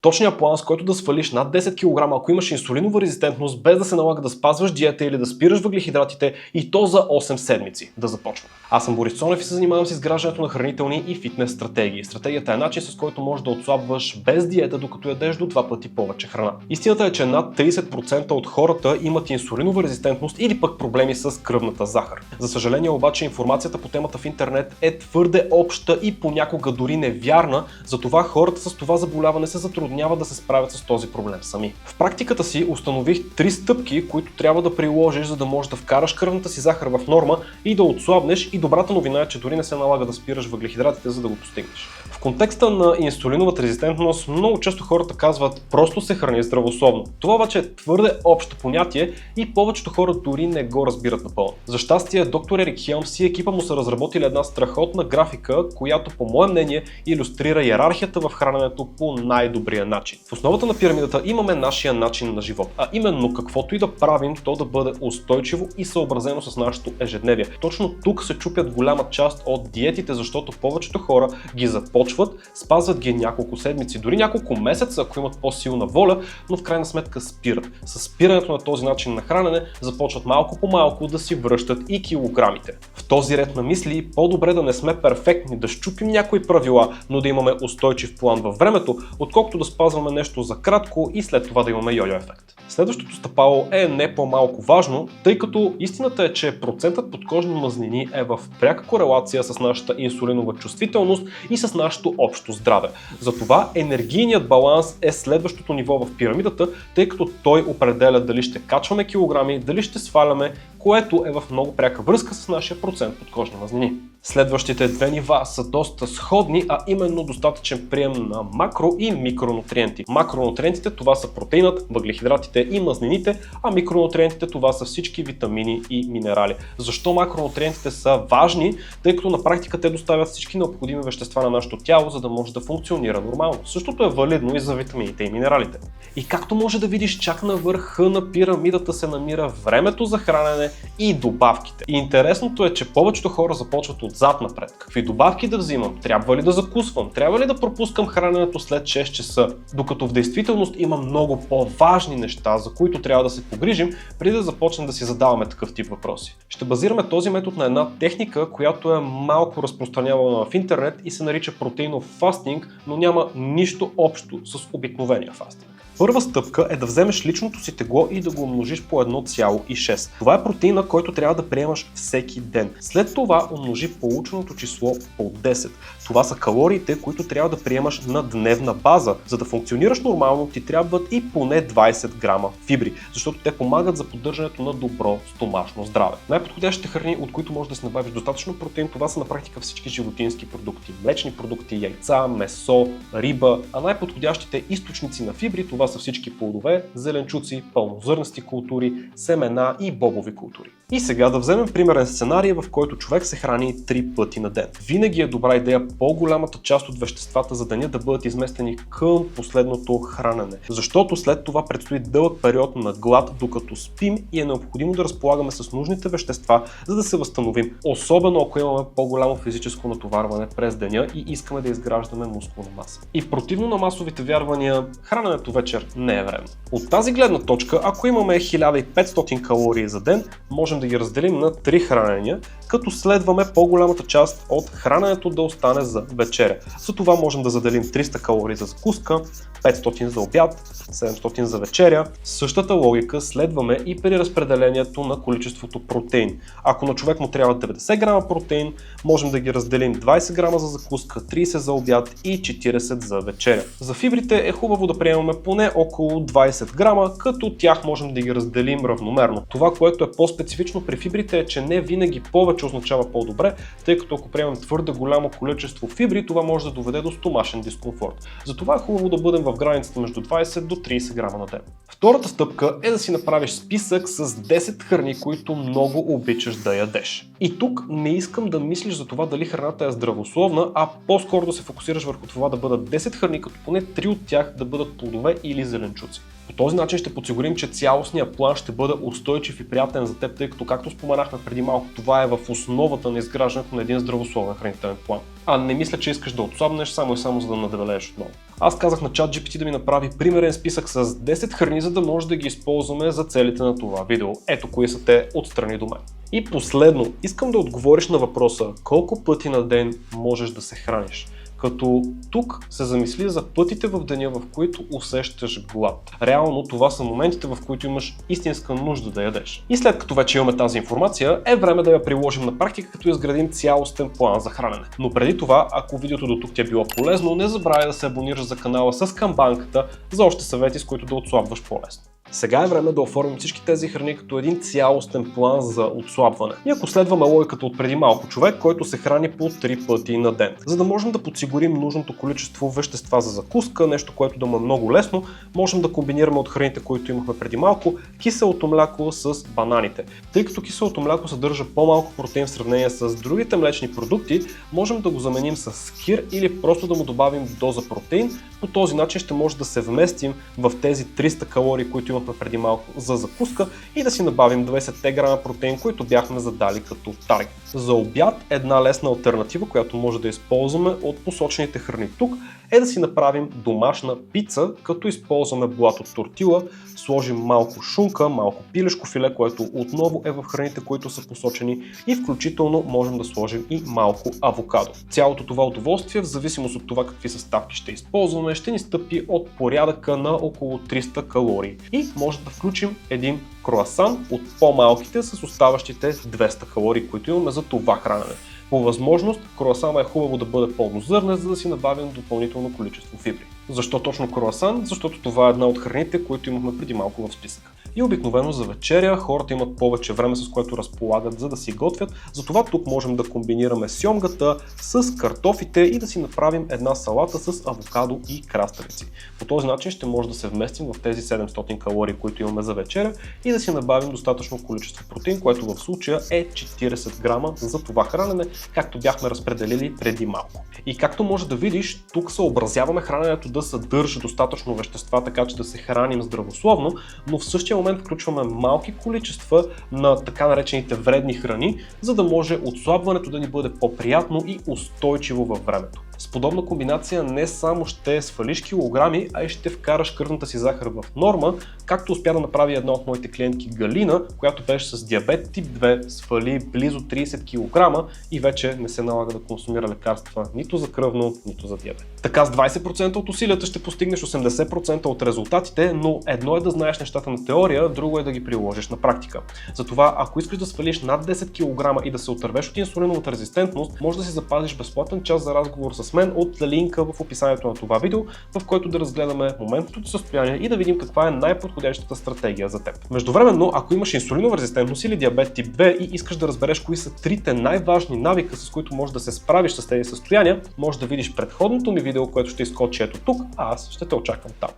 Точният план, с който да свалиш над 10 кг, ако имаш инсулинова резистентност, без да се налага да спазваш диета или да спираш въглехидратите, и то за 8 седмици. Да започваме. Аз съм Борис Цонев и се занимавам с изграждането на хранителни и фитнес стратегии. Стратегията е начин, с който можеш да отслабваш без диета, докато ядеш до 2 пъти повече храна. Истината е, че над 30% от хората имат инсулинова резистентност или пък проблеми с кръвната захар. За съжаление обаче информацията по темата в интернет е твърде обща и понякога дори невярна, затова хората с това заболяване се затрудняват да се справят с този проблем сами. В практиката си установих 3 стъпки, които трябва да приложиш, за да можеш да вкараш кръвната си захар в норма и да отслабнеш, и добрата новина е, че дори не се налага да спираш въглехидратите, за да го постигнеш. В контекста на инсулиновата резистентност много често хората казват: просто се храни здравословно. Това обаче е твърде общо понятие и повечето хора дори не го разбират напълно. За щастие, доктор Ерик Хелмс и екипа му са разработили една страхотна графика, която по мое мнение илюстрира йерархията в храненето по най-добрия начин. В основата на пирамидата имаме нашия начин на живот, а именно каквото и да правим, то да бъде устойчиво и съобразено с нашето ежедневие. Точно тук се чупят голяма част от диетите, защото повечето хора ги започват, спазват ги няколко седмици, дори няколко месеца, ако имат по-силна воля, но в крайна сметка спират. С спирането на този начин на хранене започват малко по малко да си връщат и килограмите. В този ред на мисли по-добре да не сме перфектни, да щупим някои правила, но да имаме устойчив план във времето, отколкото да спазваме нещо за кратко и след това да имаме йо-йо ефект. Следващото стъпало е не по-малко важно, тъй като истината е, че процентът подкожни мазнини е в пряка корелация с нашата инсулинова чувствителност и с нашето общо здраве. Затова енергийният баланс е следващото ниво в пирамидата, тъй като той определя дали ще качваме килограми, дали ще сваляме, което е в много пряка връзка с нашия процент подкожни мазнини. Следващите две нива са доста сходни, а именно достатъчен прием на макро и микронутриенти. Макронутриентите това са протеинът, въглехидратите и мазнините, а микронутриентите това са всички витамини и минерали. Защо макронутриентите са важни? Тъй като на практика те доставят всички необходими вещества на нашето тяло, за да може да функционира нормално. Същото е валидно и за витамините и минералите. И както може да видиш, чак на върха на пирамидата се намира времето за хранене и добавките. И интересното е, че повечето хора започват отзад напред. Какви добавки да взимам? Трябва ли да закусвам? Трябва ли да пропускам храненето след 6 часа? Докато в действителност има много по-важни неща, за които трябва да се погрижим, преди да започнем да си задаваме такъв тип въпроси. Ще базираме този метод на една техника, която е малко разпространявана в интернет и се нарича протеинов фастинг, но няма нищо общо с обикновения фастинг. Първа стъпка е да вземеш личното си тегло и да го умножиш по 1,6. Това е протеина, който трябва да приемаш всеки ден. След това умножи полученото число по 10. Това са калориите, които трябва да приемаш на дневна база. За да функционираш нормално, ти трябват и поне 20 грама фибри, защото те помагат за поддържането на добро стомашно здраве. Най-подходящите храни, от които можеш да си набавиш достатъчно протеин, това са на практика всички животински продукти, млечни продукти, яйца, месо, риба, а най-подходящите източници на фибри това са всички плодове, зеленчуци, пълнозърнести култури, семена и бобови култури. И сега да вземем примерен сценарий, в който човек се храни 3 пъти на ден. Винаги е добра идея по-голямата част от веществата за деня да бъдат изместени към последното хранене, защото след това предстои дълъг период на глад, докато спим, и е необходимо да разполагаме с нужните вещества, за да се възстановим, особено ако имаме по-голямо физическо натоварване през деня и искаме да изграждаме мускулна маса. И противно на масовите вярвания, храненето вечер не е вредно. От тази гледна точка, ако имаме 1500 калории за ден, можем да ги разделим на 3 хранения, като следваме по-голямата част от храненето да остане за вечеря. За това можем да заделим 300 калории за закуска, 500 за обяд, 700 за вечеря. Същата логика следваме и при разпределението на количеството протеин. Ако на човек му трябва 90 грама протеин, можем да ги разделим 20 грама за закуска, 30 за обяд и 40 за вечеря. За фибрите е хубаво да приемаме поне около 20 грама, като тях можем да ги разделим равномерно. Това, което е по-специфично при фибрите, е, че не винаги повече означава по-добре, тъй като ако приемем твърде голямо количество фибри, това може да доведе до стомашен дискомфорт. Затова е хубаво да бъдем в границата между 20 до 30 грама на ден. Втората стъпка е да си направиш списък с 10 храни, които много обичаш да ядеш. И тук не искам да мислиш за това дали храната е здравословна, а по-скоро да се фокусираш върху това да бъдат 10 храни, като поне 3 от тях да бъдат плодове или зеленчуци. По този начин ще подсигурим, че цялостният план ще бъде устойчив и приятен за теб, тъй като, както споменахме преди малко, това е в основата на изграждането на един здравословен хранителен план. А не мисля, че искаш да отслабнеш само и само за да надебелееш отново. Аз казах на ChatGPT да ми направи примерен списък с 10 храни, за да може да ги използваме за целите на това видео. Ето кои са те отстрани до мен. И последно, искам да отговориш на въпроса колко пъти на ден можеш да се храниш. Като тук се замисли за пътите в деня, в които усещаш глад. Реално това са моментите, в които имаш истинска нужда да ядеш. И след като вече имаме тази информация, е време да я приложим на практика, като изградим цялостен план за хранене. Но преди това, ако видеото до тук ти е било полезно, не забравяй да се абонираш за канала с камбанката за още съвети, с които да отслабваш по-лесно. Сега е време да оформим всички тези храни като един цялостен план за отслабване. И ако следваме логиката от преди малко, човек, който се храни по 3 пъти на ден, за да можем да подсигурим нужното количество вещества за закуска, нещо, което да му е много лесно, можем да комбинираме от храните, които имахме преди малко, киселото мляко с бананите. Тъй като киселото мляко съдържа по-малко протеин в сравнение с другите млечни продукти, можем да го заменим с скир или просто да му добавим доза протеин. По този начин ще може да се вместим в тези 300 калории, които имахме преди малко за закуска, и да си набавим 20 грама протеин, които бяхме задали като таргет. За обяд една лесна алтернатива, която може да използваме от посочените храни тук, е да си направим домашна пица, като използваме блат от тортила, сложим малко шунка, малко пилешко филе, което отново е в храните, които са посочени, и включително можем да сложим и малко авокадо. Цялото това удоволствие, в зависимост от това какви съставки ще използваме, ще ни стъпи от порядъка на около 300 калории. И може да включим един круасан от по-малките с оставащите 200 калории, които имаме за това хранене. По възможност, круасана е хубаво да бъде пълнозърнен, за да си набавим допълнително количество фибри. Защо точно круасан? Защото това е една от храните, които имахме преди малко в списъка. И обикновено за вечеря хората имат повече време, с което разполагат, за да си готвят. Затова тук можем да комбинираме сьомгата с картофите и да си направим една салата с авокадо и краставици. По този начин ще може да се вместим в тези 700 калории, които имаме за вечеря, и да си набавим достатъчно количество протеин, което в случая е 40 грама за това хранене, както бяхме разпределили преди малко. И както може да видиш, тук съобразяваме храненето да съдържа достатъчно вещества, така че да се храним здравословно, но в същия момент включваме малки количества на така наречените вредни храни, за да може отслабването да ни бъде по-приятно и устойчиво във времето. С подобна комбинация не само ще свалиш килограми, а и ще вкараш кръвната си захар в норма, както успя да направи една от моите клиентки Галина, която беше с диабет тип 2, свали близо 30 кг и вече не се налага да консумира лекарства нито за кръвно, нито за диабет. Така с 20% от усилията ще постигнеш 80% от резултатите, но едно е да знаеш нещата на теория, друго е да ги приложиш на практика. Затова, ако искаш да свалиш над 10 кг и да се отървеш от инсулиновата резистентност, може да си запазиш безплатен час за разговор с мен от линка в описанието на това видео, в който да разгледаме моментното ти състояние и да видим каква е най-подходящата стратегия за теб. Междувременно, ако имаш инсулинова резистентност или диабет тип 2 и искаш да разбереш кои са трите най-важни навика, с които можеш да се справиш с тези състояния, можеш да видиш предходното ми видео, което ще изкочи ето тук, а аз ще те очаквам там.